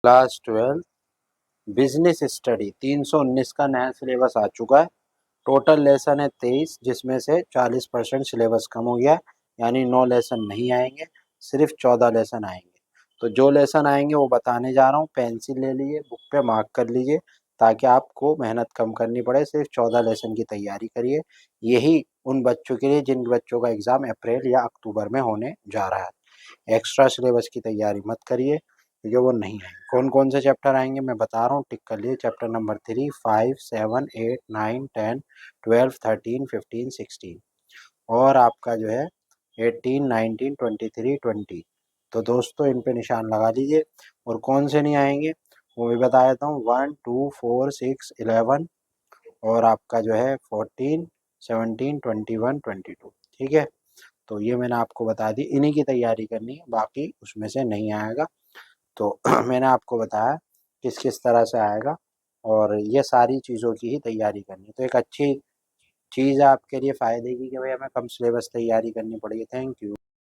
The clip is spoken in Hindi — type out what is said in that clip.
क्लास 12 बिजनेस स्टडी 319 का नया सिलेबस आ चुका है। टोटल लेसन है 23, जिसमें से 40% सिलेबस कम हो गया, यानी 9 लेसन नहीं आएंगे, सिर्फ 14 लेसन आएंगे। तो जो लेसन आएंगे वो बताने जा रहा हूँ। पेंसिल ले लीजिए, बुक पे मार्क कर लीजिए, ताकि आपको मेहनत कम करनी पड़े। सिर्फ 14 लेसन की तैयारी करिए। यही उन बच्चों के लिए जिन बच्चों का एग्ज़ाम अप्रैल या अक्टूबर में होने जा रहा है। एक्स्ट्रा सिलेबस की तैयारी मत करिए, क्योंकि वो नहीं आएंगे। कौन कौन से चैप्टर आएंगे मैं बता रहा हूँ, टिक कर लिए। चैप्टर नंबर 3, 5, 7, 8, 9, 10, 12, 13, 15, 16 और आपका जो है 18, 19, 23, 20। तो दोस्तों इन पे निशान लगा लीजिए। और कौन से नहीं आएंगे वो भी बता देता हूँ। 1, 2, 4, 6, 11 और आपका जो है 14, 17, 21, 22। ठीक है, तो ये मैंने आपको बता दी। इन्हीं की तैयारी करनी है, बाकी उसमें से नहीं आएगा। तो मैंने आपको बताया किस किस तरह से आएगा, और ये सारी चीज़ों की ही तैयारी करनी। तो एक अच्छी चीज़ है आपके लिए फ़ायदे की कि भाई हमें कम सिलेबस तैयारी करनी पड़ेगी। Thank you.